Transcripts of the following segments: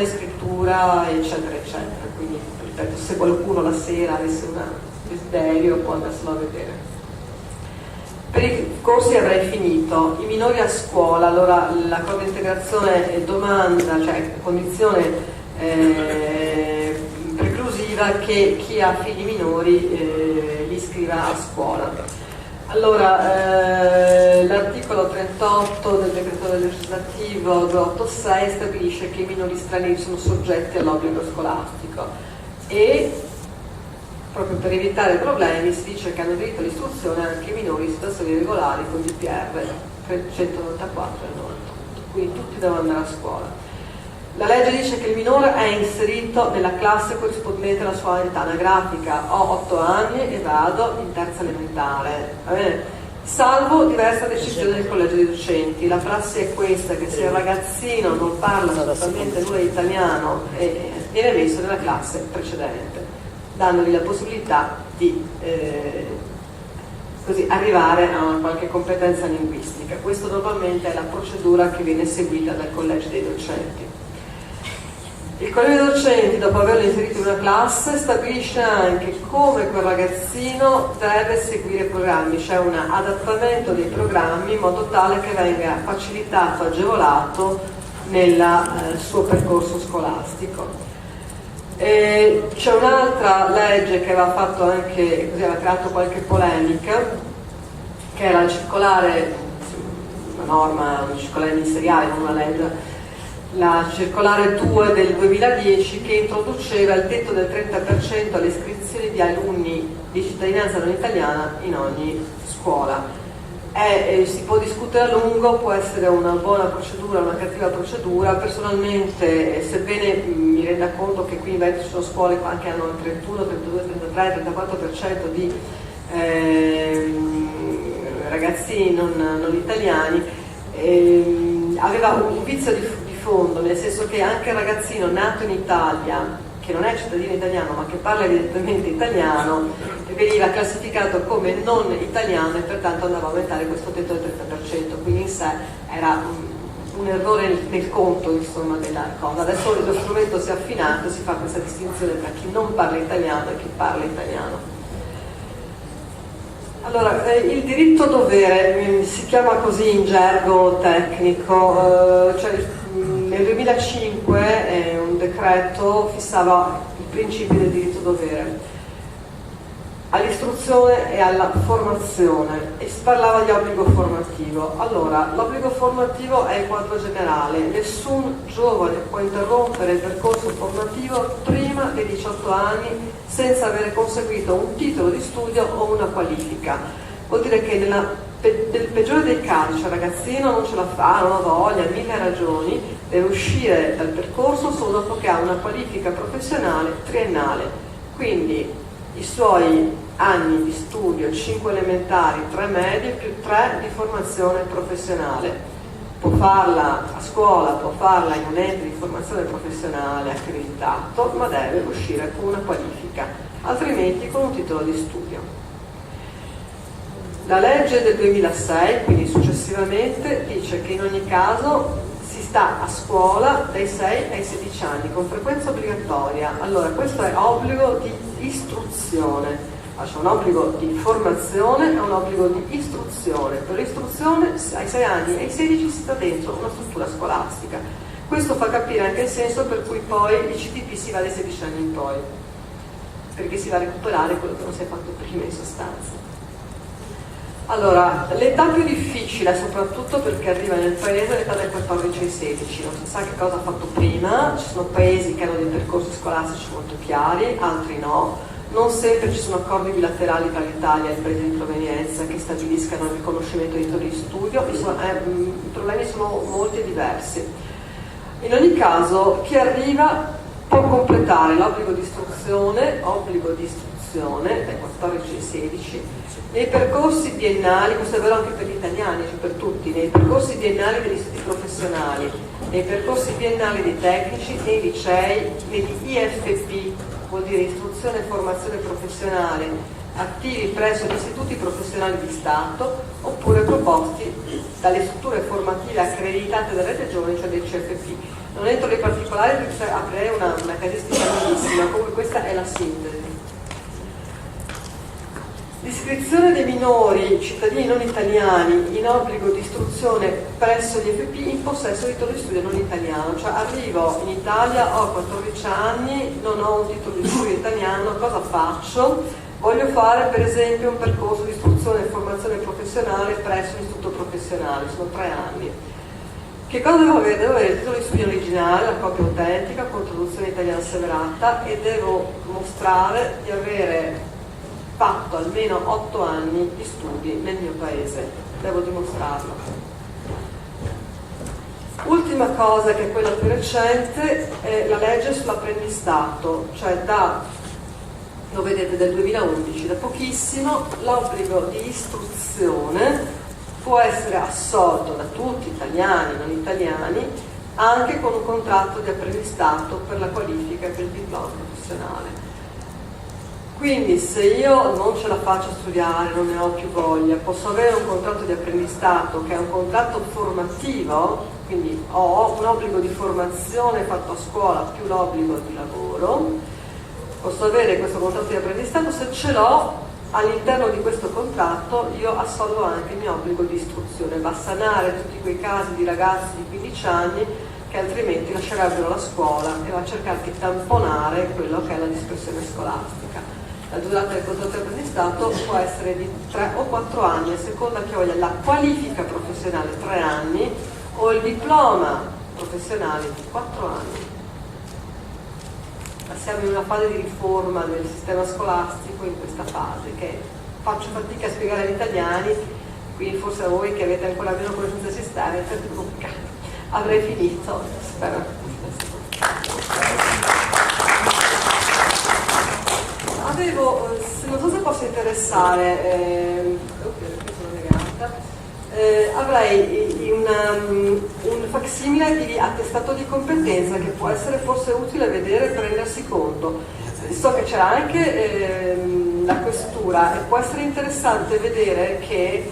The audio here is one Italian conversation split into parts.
scrittura, eccetera, eccetera. Quindi, ripeto, se qualcuno la sera avesse un desiderio può andarselo a vedere. Per i corsi avrei finito. I minori a scuola, allora l'accordo di integrazione domanda, cioè condizione preclusiva che chi ha figli minori li iscriva a scuola. Allora, l'articolo 38 del decreto legislativo 286 stabilisce che i minori stranieri sono soggetti all'obbligo scolastico e proprio per evitare problemi si dice che hanno diritto all'istruzione anche i minori in situazioni regolari con DPR 194 e 98, quindi tutti devono andare a scuola. La legge dice che il minore è inserito nella classe corrispondente alla sua età anagrafica. Ho 8 anni e vado in terza elementare, va bene? Salvo diversa decisione del collegio dei docenti. La prassi è questa, che se il ragazzino non parla totalmente nulla di italiano viene messo nella classe precedente, dandogli la possibilità di così arrivare a una qualche competenza linguistica. Questa normalmente è la procedura che viene seguita dal collegio dei docenti. Il collegio dei docenti, dopo averlo inserito in una classe, stabilisce anche come quel ragazzino deve seguire i programmi, cioè un adattamento dei programmi in modo tale che venga facilitato, agevolato nel suo percorso scolastico. C'è un'altra legge che aveva fatto anche, così aveva creato qualche polemica, che è la circolare, una circolare ministeriale, non una legge, la circolare 2 del 2010, che introduceva il tetto del 30% alle iscrizioni di alunni di cittadinanza non italiana in ogni scuola. Si può discutere a lungo, può essere una buona procedura, una cattiva procedura. Personalmente, sebbene mi renda conto che qui in Veneto ci sono scuole che anche hanno il 31, 32, 33, 34% di ragazzini non italiani, aveva un vizio di fondo, nel senso che anche il ragazzino nato in Italia, che non è cittadino italiano ma che parla evidentemente italiano, veniva classificato come non italiano e pertanto andava a aumentare questo tetto del 30%, quindi in sé era un errore nel conto, insomma, della cosa. Adesso lo strumento si è affinato, si fa questa distinzione tra chi non parla italiano e chi parla italiano. Allora, il diritto dovere si chiama così in gergo tecnico, cioè nel 2005 un decreto fissava i principi del diritto dovere all'istruzione e alla formazione e si parlava di obbligo formativo. Allora, l'obbligo formativo è il quadro generale, nessun giovane può interrompere il percorso formativo prima dei 18 anni senza avere conseguito un titolo di studio o una qualifica. Vuol dire che nel peggiore dei casi, cioè il ragazzino non ce la fa, non ha voglia, mille ragioni, deve uscire dal percorso solo dopo che ha una qualifica professionale triennale. Quindi i suoi anni di studio, 5 elementari, 3 medie, più 3 di formazione professionale. Può farla a scuola, può farla in un ente di formazione professionale accreditato, ma deve uscire con una qualifica, altrimenti con un titolo di studio. La legge del 2006, quindi successivamente, dice che in ogni caso si sta a scuola dai 6 ai 16 anni con frequenza obbligatoria. Allora, questo è obbligo di istruzione. C'è un obbligo di formazione e un obbligo di istruzione. Per l'istruzione ai 6 anni e ai 16 si sta dentro una struttura scolastica. Questo fa capire anche il senso per cui poi il CTP si va dai 16 anni in poi, perché si va a recuperare quello che non si è fatto prima in sostanza. Allora, l'età più difficile, soprattutto perché arriva nel paese, è l'età del 14 ai 16, non si sa che cosa ha fatto prima, ci sono paesi che hanno dei percorsi scolastici molto chiari, altri no, non sempre ci sono accordi bilaterali tra l'Italia e il paese di provenienza che stabiliscano il riconoscimento dei titoli di studio, i problemi sono molti e diversi. In ogni caso, chi arriva può completare l'obbligo di istruzione dai 14 ai 16, nei percorsi biennali, questo è vero anche per gli italiani, cioè per tutti, nei percorsi biennali degli studi professionali, nei percorsi biennali dei tecnici, nei licei, negli IFP, vuol dire istruzione e formazione professionale, attivi presso gli istituti professionali di Stato, oppure proposti dalle strutture formative accreditate dalle regioni, cioè dei CFP. Non entro nei particolari perché aprirei una casistica lunghissima, comunque questa è la sintesi. L'iscrizione dei minori cittadini non italiani in obbligo di istruzione presso gli FP in possesso di titolo di studio non italiano, cioè arrivo in Italia, ho 14 anni, non ho un titolo di studio italiano, cosa faccio? Voglio fare per esempio un percorso di istruzione e formazione professionale presso l'istituto professionale, sono 3 anni. Che cosa devo avere? Devo avere il titolo di studio originale, la copia autentica con traduzione italiana asseverata e devo mostrare di avere fatto almeno 8 anni di studi nel mio paese, devo dimostrarlo. Ultima cosa, che è quella più recente, è la legge sull'apprendistato, cioè lo vedete, del 2011, da pochissimo, l'obbligo di istruzione può essere assolto da tutti, italiani, non italiani, anche con un contratto di apprendistato per la qualifica e per il diploma professionale. Quindi se io non ce la faccio a studiare, non ne ho più voglia, posso avere un contratto di apprendistato che è un contratto formativo, quindi ho un obbligo di formazione fatto a scuola più l'obbligo di lavoro, posso avere questo contratto di apprendistato, se ce l'ho all'interno di questo contratto io assolvo anche il mio obbligo di istruzione, va a sanare tutti quei casi di ragazzi di 15 anni che altrimenti lascerebbero la scuola e va a cercare di tamponare quello che è la dispersione scolastica. La durata del contratto di apprendistato può essere di 3 o 4 anni, a seconda che voglia la qualifica professionale 3 anni o il diploma professionale di 4 anni. Ma siamo in una fase di riforma del sistema scolastico, in questa fase, che faccio fatica a spiegare agli italiani, quindi forse a voi che avete ancora meno conoscenza del sistema è più complicato. Avrei finito, spero. Non so se posso interessare, avrei un facsimile di attestato di competenza che può essere forse utile vedere per rendersi conto. So che c'era anche la questura e può essere interessante vedere che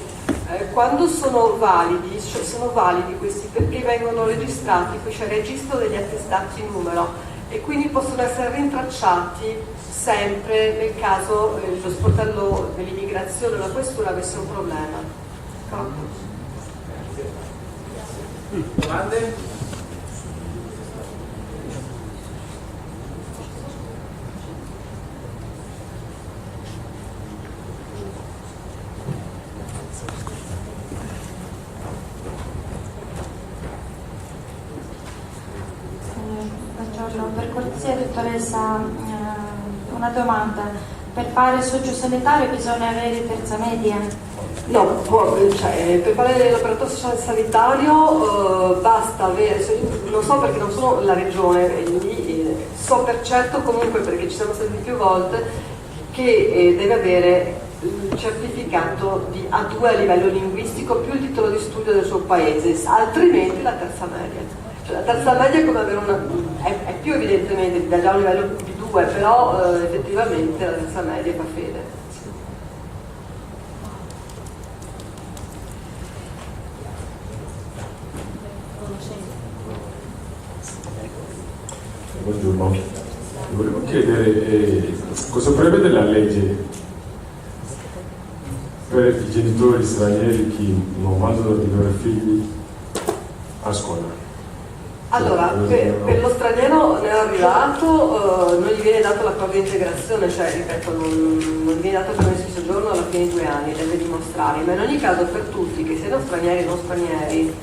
quando sono validi, cioè sono validi questi perché vengono registrati, qui c'è il registro degli attestati in numero e quindi possono essere rintracciati sempre nel caso lo sportello dell'immigrazione o la questura avesse un problema. Domande? Buongiorno, per cortesia dottoressa, una domanda: per fare socio sanitario bisogna avere terza media? No, per fare l'operatore sociale sanitario basta avere, non so perché non sono la regione, so per certo comunque perché ci siamo stati più volte che deve avere il certificato di A2 a livello linguistico più il titolo di studio del suo paese, altrimenti la terza media. Cioè, la terza media è come avere è più evidentemente da già a un livello B2, però effettivamente la terza media fa fede. Buongiorno, volevo chiedere cosa prevede la legge per i genitori stranieri che non mandano i loro figli a scuola. Allora, per lo straniero neoarrivato non gli viene dato l'accordo di integrazione, cioè ripeto, non gli viene dato il permesso di soggiorno alla fine di 2 anni, deve dimostrare, ma in ogni caso per tutti, che siano stranieri o non stranieri,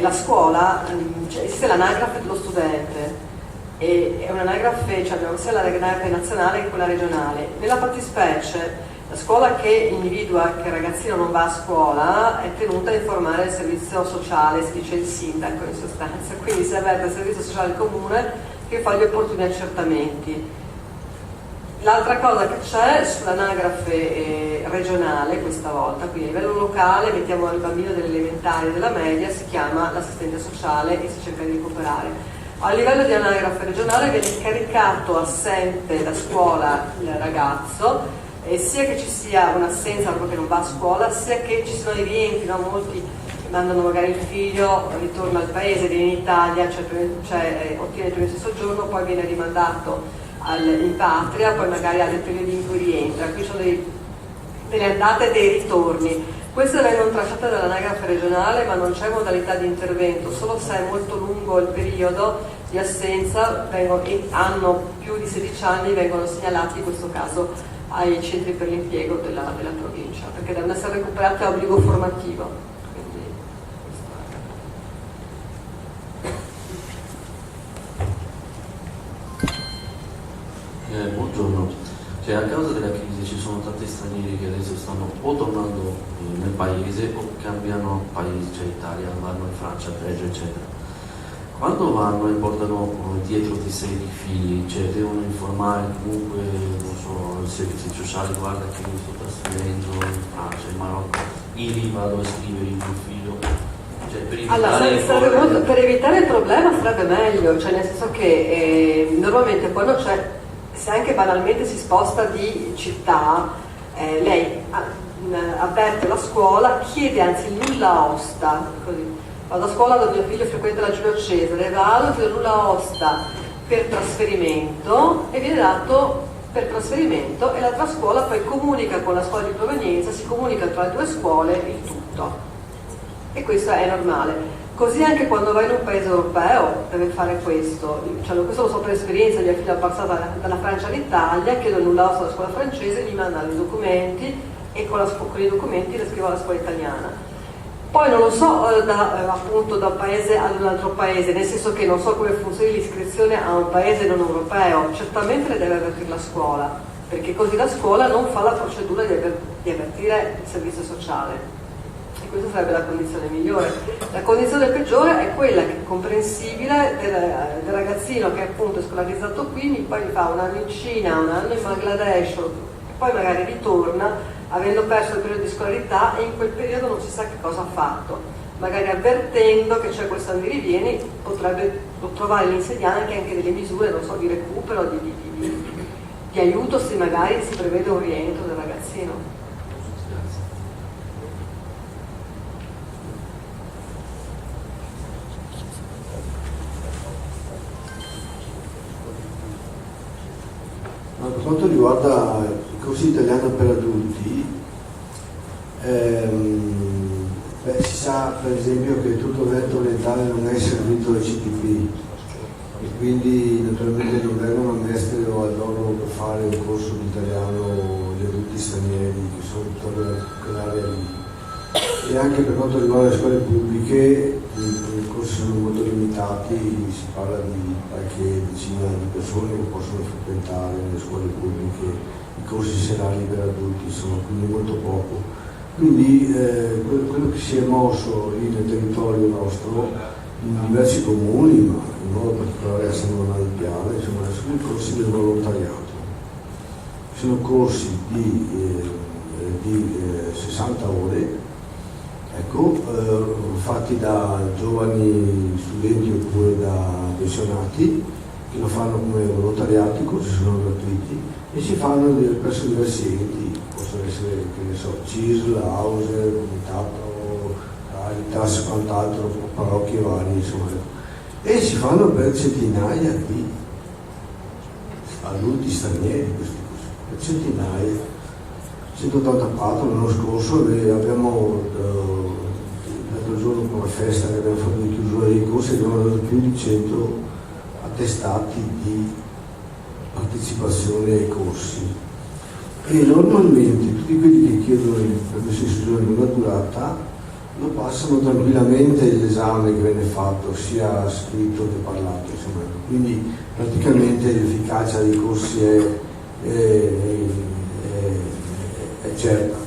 la scuola, cioè, esiste l'anagrafe dello studente, e è un'anagrafe, cioè abbiamo sia l'anagrafe nazionale che quella regionale. Nella fattispecie la scuola che individua che il ragazzino non va a scuola è tenuta a informare il servizio sociale, si dice il sindaco in sostanza, quindi si avverte il servizio sociale comune che fa gli opportuni accertamenti. L'altra cosa che c'è sull'anagrafe regionale questa volta, quindi a livello locale mettiamo il bambino delle elementari e della media, si chiama l'assistente sociale e si cerca di recuperare. A livello di anagrafe regionale viene caricato assente da scuola il ragazzo, sia che ci sia un'assenza proprio che non va a scuola, sia che ci siano i rientri, no? Molti mandano magari il figlio, ritorna al paese, viene in Italia, ottiene il permesso di soggiorno, poi viene rimandato in patria, poi magari ha dei periodi in cui rientra. Qui sono delle andate e dei ritorni. Queste vengono tracciate dall'anagrafe regionale, ma non c'è modalità di intervento, solo se è molto lungo il periodo di assenza, hanno più di 16 anni, vengono segnalati in questo caso ai centri per l'impiego della provincia, perché devono essere recuperati a obbligo formativo. Quindi, buongiorno. A causa della crisi ci sono tanti stranieri che adesso stanno o tornando nel paese o cambiano paese, cioè Italia, vanno in Francia, Belgio, eccetera. Quando vanno e portano dietro di sé i figli, cioè devono informare comunque, non so, i servizi sociali, guarda che mi sto trasferendo in Francia, in Marocco, ieri vado a scrivere il mio figlio. Cioè, per evitare il problema sarebbe meglio, cioè nel senso che normalmente quando c'è, se anche banalmente si sposta di città, lei avverte la scuola, chiede anzi il nulla osta, così. Vado a scuola dove mio figlio frequenta la Giulio Cesare, vado, chiedo nulla osta per trasferimento e viene dato per trasferimento e l'altra scuola poi comunica con la scuola di provenienza, si comunica tra le due scuole il tutto. E questo è normale. Così anche quando vai in un paese europeo deve fare questo. Questo lo so per esperienza, mia figlia è passata dalla Francia all'Italia, chiedo nulla osta alla scuola francese, mi mandano i documenti e con i documenti le scrivo alla scuola italiana. Poi non lo so appunto da un paese ad un altro paese, nel senso che non so come funzioni l'iscrizione a un paese non europeo, certamente le deve avvertire la scuola, perché così la scuola non fa la procedura di avvertire il servizio sociale. E questa sarebbe la condizione migliore. La condizione peggiore è quella che è comprensibile del ragazzino che appunto è scolarizzato qui, poi fa un anno in Cina, un anno in Bangladesh, e poi magari ritorna avendo perso il periodo di scolarità e in quel periodo non si sa che cosa ha fatto. Magari avvertendo che c'è questo andirivieni potrebbe trovare l'insegnante anche delle misure, non so, di recupero, di aiuto se magari si prevede un rientro del ragazzino. Per quanto riguarda il corso italiano per adulti, si sa per esempio che tutto il Veneto orientale non è servito ai CTP e quindi naturalmente non vengono all'estero o all'oro per fare un corso di italiano gli adulti stranieri che sono tutta quell'area lì. E anche per quanto riguarda le scuole pubbliche i corsi sono molto limitati, si parla di qualche decina di persone che possono frequentare le scuole pubbliche, i corsi serali per adulti sono quindi molto poco. Quindi quello che si è mosso lì nel territorio nostro, in diversi comuni, ma in modo particolare a San Donà di Piave, sono i corsi del volontariato. Sono corsi di 60 ore, fatti da giovani studenti oppure da pensionati che lo fanno come volontariati, i corsi sono gratuiti e si fanno presso diversi enti, possono essere, che ne so, CISL, Auser, Comitato, Caritas, quant'altro, parrocchie varie, insomma, e si fanno per centinaia di adulti stranieri questi corsi, per centinaia. 184 l'anno scorso abbiamo l'altro giorno con la festa che abbiamo fatto di chiusura dei corsi abbiamo dato più di 100 attestati di partecipazione ai corsi e normalmente tutti quelli che chiedono il permesso di soggiorno di lunga durata lo passano tranquillamente l'esame che viene fatto sia scritto che parlato, insomma. Quindi praticamente l'efficacia dei corsi è certa.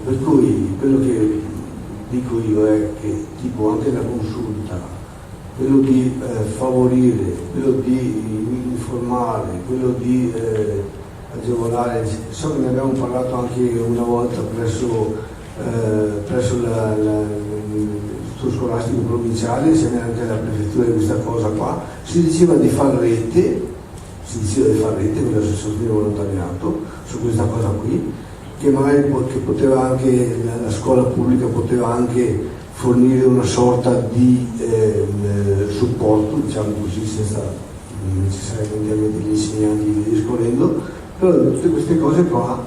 Per cui quello che dico io è che tipo anche la consulta, quello di favorire, quello di informare, quello di agevolare, so che ne abbiamo parlato anche una volta presso l'istituto scolastico provinciale, insieme anche alla prefettura di questa cosa qua, si diceva di far rete con l'associazione di volontariato su questa cosa qui, che magari che poteva anche la scuola pubblica poteva anche fornire una sorta di supporto, diciamo così, senza necessariamente avere degli insegnanti via discorrendo, però di tutte queste cose qua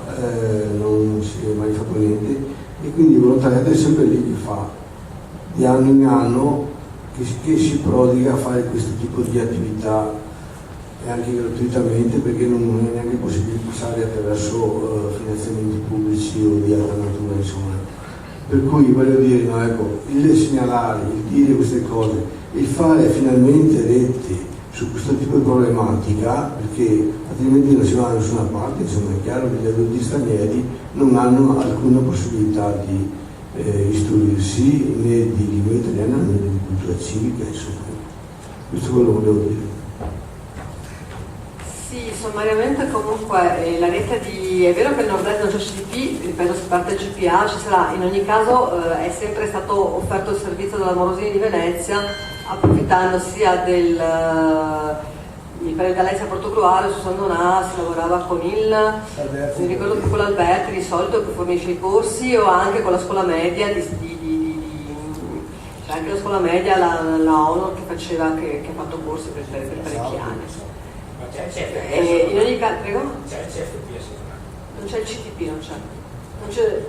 non si è mai fatto niente, e quindi il volontariato è sempre lì che fa di anno in anno che si prodiga a fare questo tipo di attività, e anche gratuitamente, perché non è neanche possibile passare attraverso finanziamenti pubblici o di altra natura, insomma. Per cui voglio dire, no, ecco, il segnalare, il dire queste cose, il fare finalmente rete su questo tipo di problematica, perché altrimenti non si va da nessuna parte, insomma è chiaro che gli adulti stranieri non hanno alcuna possibilità di istruirsi né di lingua italiana né di cultura civica, insomma. Questo è quello che volevo dire. Sì, sommariamente comunque la rete di... è vero che il Nord-Est non c'è CDP, ripeto, si parte del CPA, ci sarà, in ogni caso è sempre stato offerto il servizio della Morosini di Venezia, approfittando sia del... mi pare Galizia Portogruaro, su San Donà si lavorava con mi ricordo più con l'Alberti di solito che fornisce i corsi, o anche con la scuola media c'è anche la scuola media, la Honor che ha fatto corsi per parecchi anni. C'è il CFP, in ogni caso, prego? c'è il CFP, Non c'è il CTP, non c'è il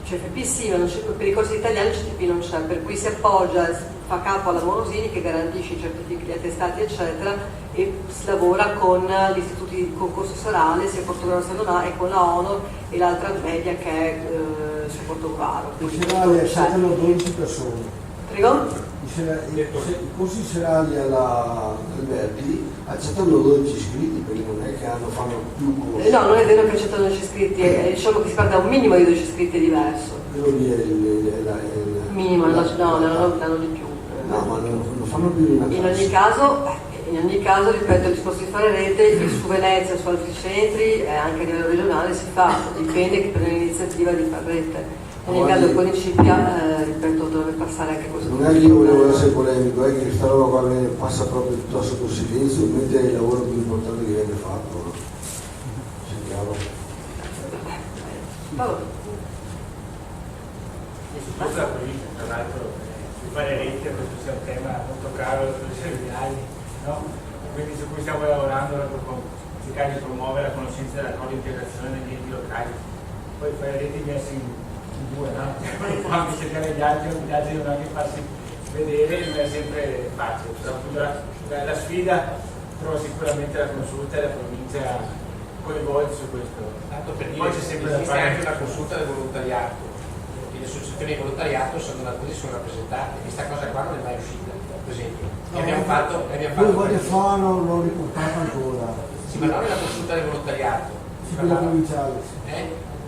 CFP sì, ma non c'è, per i corsi italiani il CTP non c'è, per cui si appoggia, fa capo alla Morosini che garantisce i certificati, gli attestati eccetera, e si lavora con gli istituti di concorso serale sia Portogruaro San Donà e con la Honor e l'altra media che è su Portogruaro. I serali accettano 12 persone. Prego? I corsi serali all'Alberti accettano 12 iscritti, perché non è che fanno più corsi. No, non è vero che accettano 12 iscritti, diciamo che si parla da un minimo di 12 iscritti è diverso. Quello lì è Minimo, no, ne hanno di più. No, ma non fanno più di una classe. In ogni caso, ripeto, il discorso di fare rete su Venezia, su altri centri, anche a livello regionale si fa, dipende che prende l'iniziativa di fare rete. In ogni caso con il CIPIA, ripeto, dovrebbe passare anche questo. Non è che io volevo essere polemico, è che questa roba qua passa proprio tutto sotto silenzio, mentre è il lavoro più importante che viene fatto. Sentiamo. Tra l'altro, fare rete, questo sia un tema molto caro ai serviali, no? Quindi su cui stiamo lavorando per cercare di promuovere la conoscenza della co-integrazione negli enti locali. Poi fare rete di essere in due, no? Poi può anche cercare gli altri non anche farsi vedere, non è sempre facile. La sfida trova sicuramente la consulta e la provincia coinvolti su questo. Tanto per dire, Poi c'è sempre da esiste fare anche una consulta del volontariato, e le associazioni di volontariato sono rappresentate, questa cosa qua non è mai uscita, per esempio. E abbiamo fatto Due volte fa non l'ho riportato ancora. sì, ma non è la consulta del volontariato, Sì, quella provinciale.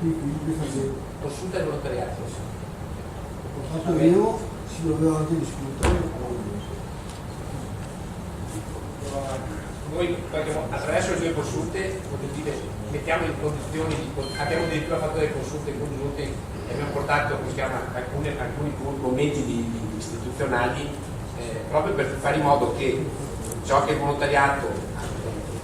Questa sì. Consulta del volontariato. Ho fatto io, si doveva anche discutere. Noi attraverso le due consulte mettiamo in condizioni abbiamo addirittura fatto delle consulte congiunte e abbiamo portato alcuni momenti istituzionali proprio per fare in modo che ciò che il volontariato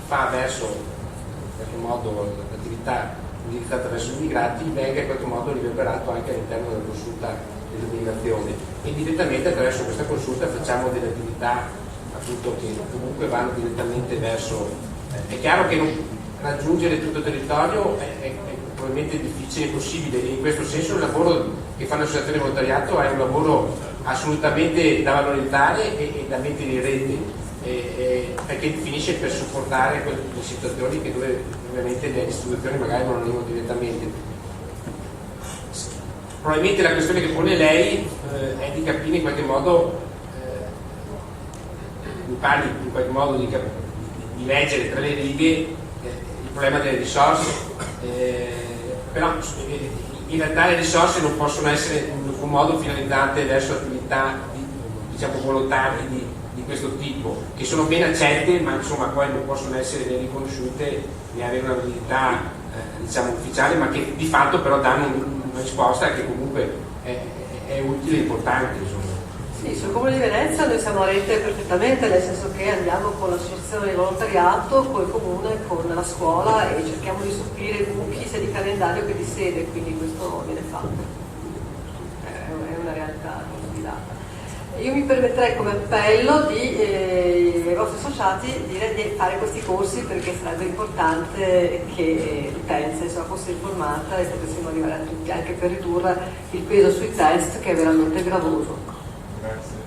fa verso in qualche modo l'attività indirizzata verso gli immigrati venga in qualche modo riverberato anche all'interno della consulta dell'immigrazione, e direttamente attraverso questa consulta facciamo delle attività appunto che comunque vanno direttamente verso. È chiaro che raggiungere tutto il territorio è probabilmente difficile e impossibile, e in questo senso il lavoro che fa l'associazione di volontariato è un lavoro assolutamente da valorizzare e da mettere in rete, perché finisce per supportare quelle situazioni che dove ovviamente le istituzioni magari non arrivano direttamente. Probabilmente la questione che pone lei è di capire in qualche modo, mi parli in qualche modo di leggere tra le righe il problema delle risorse, però in realtà le risorse non possono essere in alcun modo finalizzate verso attività diciamo volontarie di questo tipo, che sono ben accette ma insomma poi non possono essere né riconosciute né avere una validità diciamo ufficiale, ma che di fatto però danno una risposta che comunque è utile e importante, insomma. Sì, sul Comune di Venezia noi siamo a rete perfettamente, nel senso che andiamo con l'associazione di volontariato, col comune, con la scuola, e cerchiamo di supplire buchi sia di calendario che di sede, quindi questo viene fatto. È una realtà così utilizzata. Io mi permetterei come appello ai vostri associati di fare questi corsi, perché sarebbe importante che l'utenza fosse informata e potessimo arrivare a tutti, anche per ridurre il peso sui test che è veramente gravoso. Grazie.